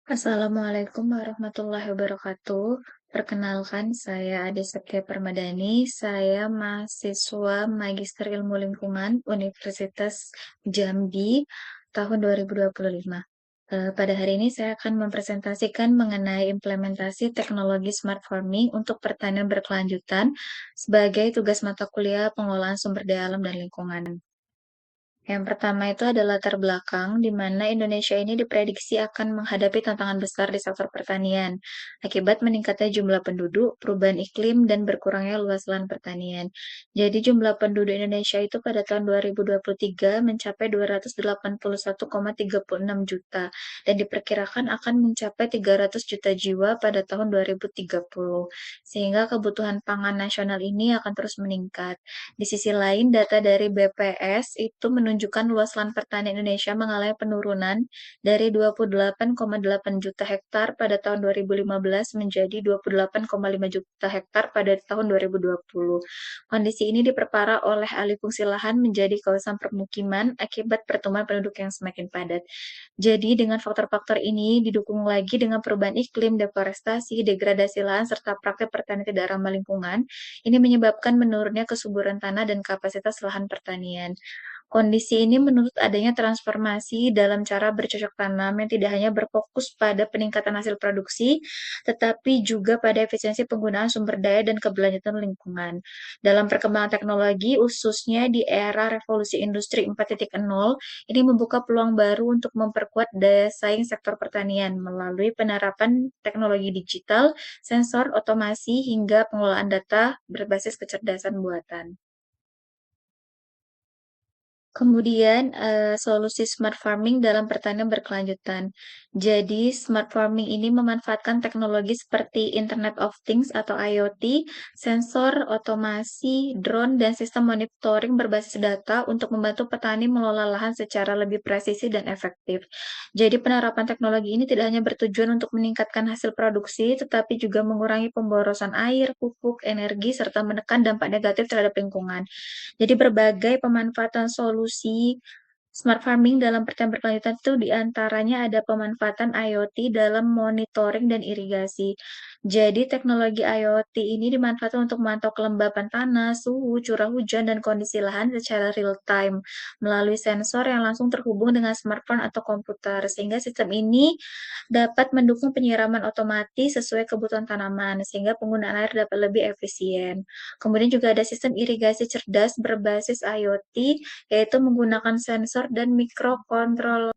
Assalamualaikum warahmatullahi wabarakatuh. Perkenalkan, saya Ade Septia Permadani. Saya mahasiswa Magister Ilmu Lingkungan Universitas Jambi tahun 2025. Pada hari ini saya akan mempresentasikan mengenai implementasi teknologi smart farming untuk pertanian berkelanjutan sebagai tugas mata kuliah pengelolaan sumber daya alam dan lingkungan. Yang pertama itu adalah latar belakang, di mana Indonesia ini diprediksi akan menghadapi tantangan besar di sektor pertanian, akibat meningkatnya jumlah penduduk, perubahan iklim, dan berkurangnya luas lahan pertanian. Jadi jumlah penduduk Indonesia itu pada tahun 2023 mencapai 281,36 juta, dan diperkirakan akan mencapai 300 juta jiwa pada tahun 2030, sehingga kebutuhan pangan nasional ini akan terus meningkat. Di sisi lain, data dari BPS itu menunjukkan luas lahan pertanian Indonesia mengalami penurunan dari 28,8 juta hektar pada tahun 2015 menjadi 28,5 juta hektar pada tahun 2020. Kondisi ini diperparah oleh alih fungsi lahan menjadi kawasan permukiman akibat pertumbuhan penduduk yang semakin padat. Jadi, dengan faktor-faktor ini didukung lagi dengan perubahan iklim, deforestasi, degradasi lahan, serta praktek pertanian tidak ramah lingkungan, ini menyebabkan menurunnya kesuburan tanah dan kapasitas lahan pertanian. Kondisi ini menuntut adanya transformasi dalam cara bercocok tanam yang tidak hanya berfokus pada peningkatan hasil produksi, tetapi juga pada efisiensi penggunaan sumber daya dan keberlanjutan lingkungan. Dalam perkembangan teknologi, khususnya di era revolusi industri 4.0, ini membuka peluang baru untuk memperkuat daya saing sektor pertanian melalui penerapan teknologi digital, sensor, otomasi, hingga pengelolaan data berbasis kecerdasan buatan. Kemudian, solusi smart farming dalam pertanian berkelanjutan. Jadi, smart farming ini memanfaatkan teknologi seperti Internet of Things atau IoT, sensor, otomasi, drone, dan sistem monitoring berbasis data untuk membantu petani mengelola lahan secara lebih presisi dan efektif. Jadi, penerapan teknologi ini tidak hanya bertujuan untuk meningkatkan hasil produksi, tetapi juga mengurangi pemborosan air, pupuk, energi, serta menekan dampak negatif terhadap lingkungan. Jadi berbagai pemanfaatan solusi smart farming dalam pertanian berkelanjutan itu diantaranya ada pemanfaatan IoT dalam monitoring dan irigasi. Jadi teknologi IoT ini dimanfaatkan untuk memantau kelembapan tanah, suhu, curah hujan, dan kondisi lahan secara real time melalui sensor yang langsung terhubung dengan smartphone atau komputer. Sehingga sistem ini dapat mendukung penyiraman otomatis sesuai kebutuhan tanaman, sehingga penggunaan air dapat lebih efisien. Kemudian juga ada sistem irigasi cerdas berbasis IoT, yaitu menggunakan sensor dan mikrokontroller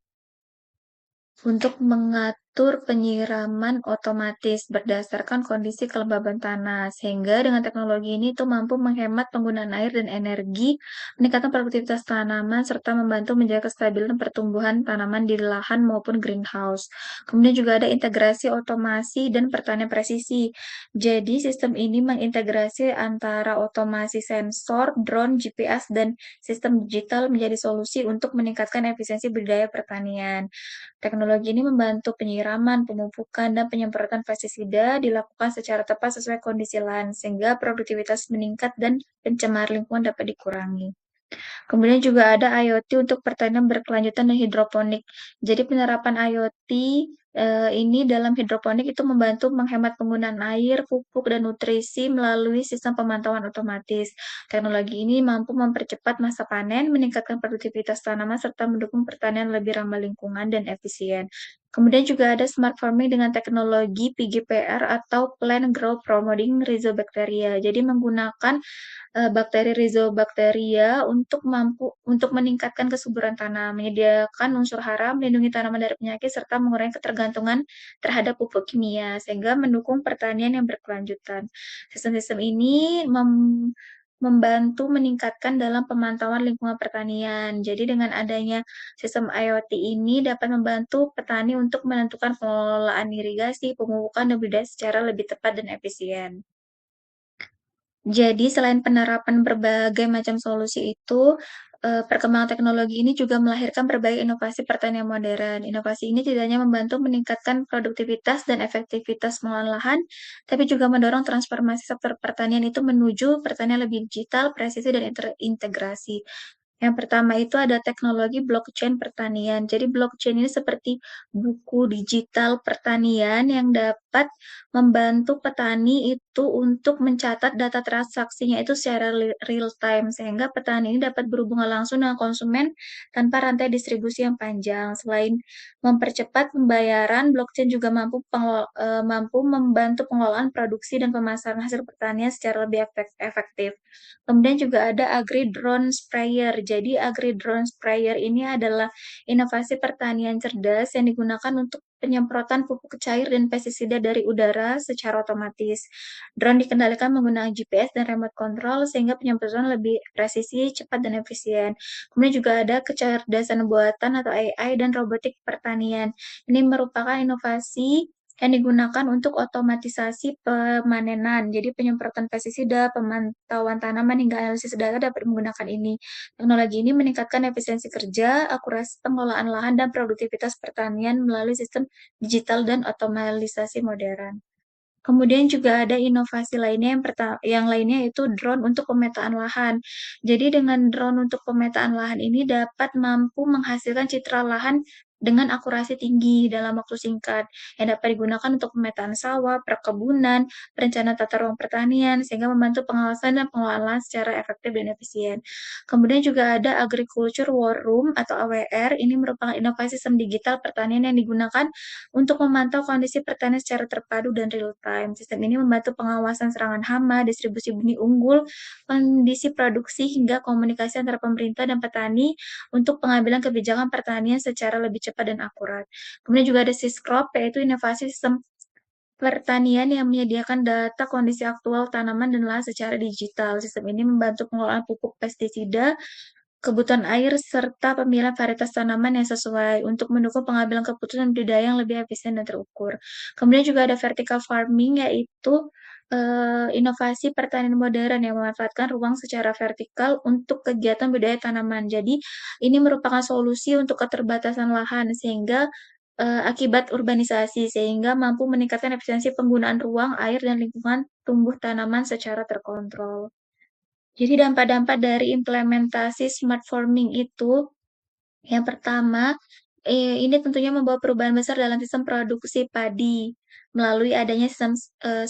untuk mengatur penyiraman otomatis berdasarkan kondisi kelembaban tanah, sehingga dengan teknologi ini tuh mampu menghemat penggunaan air dan energi, meningkatkan produktivitas tanaman, serta membantu menjaga kestabilan pertumbuhan tanaman di lahan maupun greenhouse. Kemudian juga ada integrasi otomasi dan pertanian presisi. Jadi sistem ini mengintegrasi antara otomasi sensor, drone, GPS, dan sistem digital menjadi solusi untuk meningkatkan efisiensi budidaya pertanian. Teknologi ini membantu penyiraman, pemupukan, dan penyemprotan pestisida dilakukan secara tepat sesuai kondisi lahan, sehingga produktivitas meningkat dan pencemaran lingkungan dapat dikurangi. Kemudian juga ada IoT untuk pertanian berkelanjutan dan hidroponik. Jadi penerapan IoT ini dalam hidroponik itu membantu menghemat penggunaan air, pupuk, dan nutrisi melalui sistem pemantauan otomatis. Teknologi ini mampu mempercepat masa panen, meningkatkan produktivitas tanaman, serta mendukung pertanian lebih ramah lingkungan dan efisien. Kemudian juga ada smart farming dengan teknologi PGPR atau Plant Growth Promoting Rhizobacteria. Jadi menggunakan bakteri Rhizobacteria untuk meningkatkan kesuburan tanah, menyediakan unsur hara, melindungi tanaman dari penyakit, serta mengurangi ketergantungan terhadap pupuk kimia, sehingga mendukung pertanian yang berkelanjutan. Sistem-sistem ini membantu meningkatkan dalam pemantauan lingkungan pertanian. Jadi dengan adanya sistem IoT ini dapat membantu petani untuk menentukan pengelolaan irigasi, pemupukan, dan budidaya secara lebih tepat dan efisien. Jadi selain penerapan berbagai macam solusi itu, perkembangan teknologi ini juga melahirkan berbagai inovasi pertanian modern. Inovasi ini tidak hanya membantu meningkatkan produktivitas dan efektivitas pengelolaan lahan, tapi juga mendorong transformasi sektor pertanian itu menuju pertanian lebih digital, presisi, dan integrasi. Yang pertama itu ada teknologi blockchain pertanian. Jadi blockchain ini seperti buku digital pertanian yang dapat membantu petani itu untuk mencatat data transaksinya itu secara real time sehingga petani ini dapat berhubungan langsung dengan konsumen tanpa rantai distribusi yang panjang. Selain mempercepat pembayaran, blockchain juga mampu membantu pengelolaan produksi dan pemasaran hasil pertanian secara lebih efektif. Kemudian juga ada Agri Drone Sprayer. Jadi Agri Drone Sprayer ini adalah inovasi pertanian cerdas yang digunakan untuk penyemprotan pupuk cair dan pestisida dari udara secara otomatis. Drone dikendalikan menggunakan GPS dan remote control sehingga penyemprotan lebih presisi, cepat, dan efisien. Kemudian juga ada kecerdasan buatan atau AI dan robotik pertanian. Ini merupakan inovasi yang digunakan untuk otomatisasi pemanenan. Jadi penyemprotan pestisida, pemantauan tanaman, hingga analisis data dapat menggunakan ini. Teknologi ini meningkatkan efisiensi kerja, akurasi pengelolaan lahan, dan produktivitas pertanian melalui sistem digital dan otomatisasi modern. Kemudian juga ada inovasi lainnya yang lainnya yaitu drone untuk pemetaan lahan. Jadi dengan drone untuk pemetaan lahan ini dapat mampu menghasilkan citra lahan dengan akurasi tinggi dalam waktu singkat, yang dapat digunakan untuk pemetaan sawah, perkebunan, perencanaan tata ruang pertanian, sehingga membantu pengawasan dan pengelolaan lahan secara efektif dan efisien. Kemudian juga ada Agriculture War Room atau AWR, ini merupakan inovasi sistem digital pertanian yang digunakan untuk memantau kondisi pertanian secara terpadu dan real time. Sistem ini membantu pengawasan serangan hama, distribusi benih unggul, kondisi produksi, hingga komunikasi antara pemerintah dan petani untuk pengambilan kebijakan pertanian secara lebih cepat dan akurat. Kemudian juga ada Syscrop, yaitu inovasi sistem pertanian yang menyediakan data kondisi aktual tanaman dan lahan secara digital. Sistem ini membantu pengelolaan pupuk pestisida, kebutuhan air, serta pemilihan varietas tanaman yang sesuai untuk mendukung pengambilan keputusan budidaya yang lebih efisien dan terukur. Kemudian juga ada vertical farming, yaitu inovasi pertanian modern yang memanfaatkan ruang secara vertikal untuk kegiatan budidaya tanaman. Jadi, ini merupakan solusi untuk keterbatasan lahan sehingga akibat urbanisasi, sehingga mampu meningkatkan efisiensi penggunaan ruang, air, dan lingkungan tumbuh tanaman secara terkontrol. Jadi dampak-dampak dari implementasi smart farming itu, yang pertama, ini tentunya membawa perubahan besar dalam sistem produksi padi, melalui adanya sistem,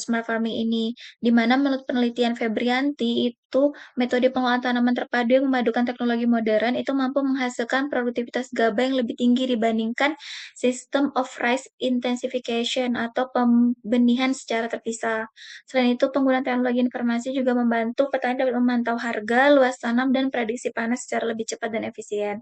smart farming ini, di mana menurut penelitian Febrianti itu, metode pengolahan tanaman terpadu yang memadukan teknologi modern itu mampu menghasilkan produktivitas gabah yang lebih tinggi dibandingkan sistem of rice intensification atau pembenihan secara terpisah. Selain itu, penggunaan teknologi informasi juga membantu petani dapat memantau harga, luas tanam, dan prediksi panas secara lebih cepat dan efisien.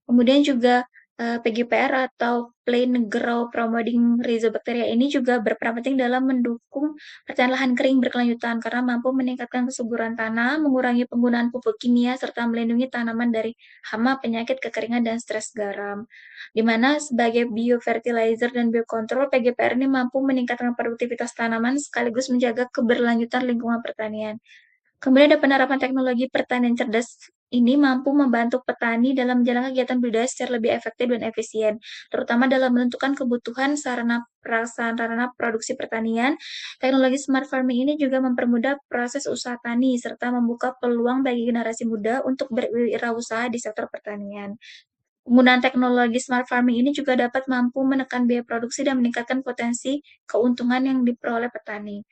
Kemudian juga, PGPR atau Plant Grow Promoting Rhizobacteria ini juga berperan penting dalam mendukung pertanian lahan kering berkelanjutan karena mampu meningkatkan kesuburan tanah, mengurangi penggunaan pupuk kimia, serta melindungi tanaman dari hama, penyakit, kekeringan, dan stres garam. Di mana sebagai biofertilizer dan biokontrol, PGPR ini mampu meningkatkan produktivitas tanaman sekaligus menjaga keberlanjutan lingkungan pertanian. Kemudian ada penerapan teknologi pertanian cerdas ini mampu membantu petani dalam menjalankan kegiatan budidaya secara lebih efektif dan efisien, terutama dalam menentukan kebutuhan sarana prasarana produksi pertanian. Teknologi smart farming ini juga mempermudah proses usaha tani serta membuka peluang bagi generasi muda untuk berwirausaha di sektor pertanian. Penggunaan teknologi smart farming ini juga dapat mampu menekan biaya produksi dan meningkatkan potensi keuntungan yang diperoleh petani.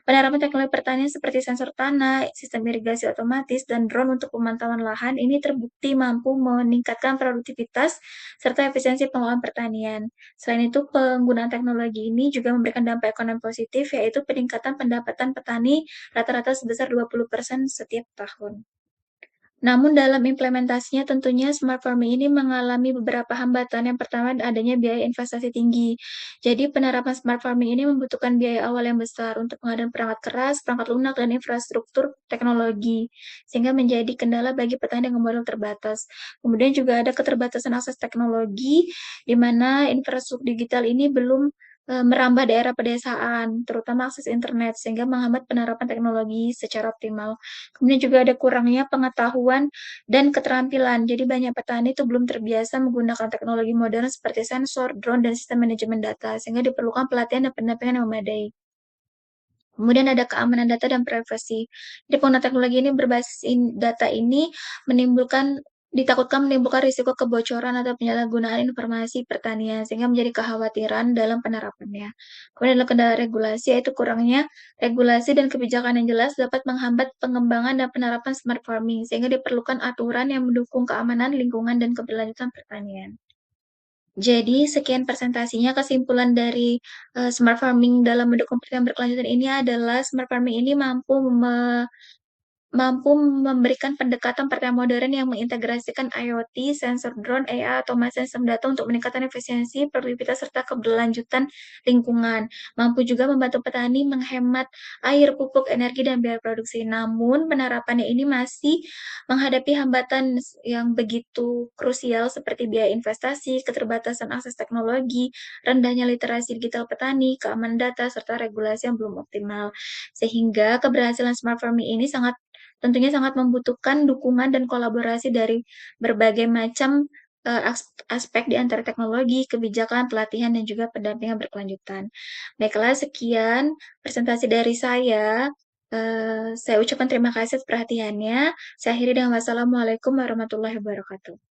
Penerapan teknologi pertanian seperti sensor tanah, sistem irigasi otomatis, dan drone untuk pemantauan lahan ini terbukti mampu meningkatkan produktivitas serta efisiensi pengelolaan pertanian. Selain itu, penggunaan teknologi ini juga memberikan dampak ekonomi positif, yaitu peningkatan pendapatan petani rata-rata sebesar 20% setiap tahun. Namun dalam implementasinya tentunya smart farming ini mengalami beberapa hambatan. Yang pertama adanya biaya investasi tinggi. Jadi penerapan smart farming ini membutuhkan biaya awal yang besar untuk pengadaan perangkat keras, perangkat lunak, dan infrastruktur teknologi, sehingga menjadi kendala bagi petani dengan modal terbatas. Kemudian juga ada keterbatasan akses teknologi, di mana infrastruktur digital ini belum merambah daerah pedesaan, terutama akses internet, sehingga menghambat penerapan teknologi secara optimal. Kemudian juga ada kurangnya pengetahuan dan keterampilan. Jadi banyak petani itu belum terbiasa menggunakan teknologi modern seperti sensor, drone, dan sistem manajemen data, sehingga diperlukan pelatihan dan pendampingan yang memadai. Kemudian ada keamanan data dan privasi. Jadi penggunaan teknologi ini berbasis data ini menimbulkan Ditakutkan menimbulkan risiko kebocoran atau penyalahgunaan informasi pertanian, sehingga menjadi kekhawatiran dalam penerapannya. Kemudian adalah kendala regulasi, yaitu kurangnya regulasi dan kebijakan yang jelas dapat menghambat pengembangan dan penerapan smart farming, sehingga diperlukan aturan yang mendukung keamanan lingkungan dan keberlanjutan pertanian. Jadi sekian presentasinya, kesimpulan dari, smart farming dalam mendukung pertanian berkelanjutan ini adalah smart farming ini mampu memberikan pendekatan pertanian modern yang mengintegrasikan IoT, sensor drone, AI, atau sistem data untuk meningkatkan efisiensi, produktivitas, serta keberlanjutan lingkungan. Mampu juga membantu petani menghemat air, pupuk, energi, dan biaya produksi. Namun, penerapannya ini masih menghadapi hambatan yang begitu krusial seperti biaya investasi, keterbatasan akses teknologi, rendahnya literasi digital petani, keamanan data, serta regulasi yang belum optimal. Sehingga keberhasilan smart farming ini tentunya sangat membutuhkan dukungan dan kolaborasi dari berbagai macam, aspek di antara teknologi, kebijakan, pelatihan, dan juga pendampingan berkelanjutan. Baiklah, sekian presentasi dari saya ucapkan terima kasih atas perhatiannya. Saya akhiri dengan wassalamualaikum warahmatullahi wabarakatuh.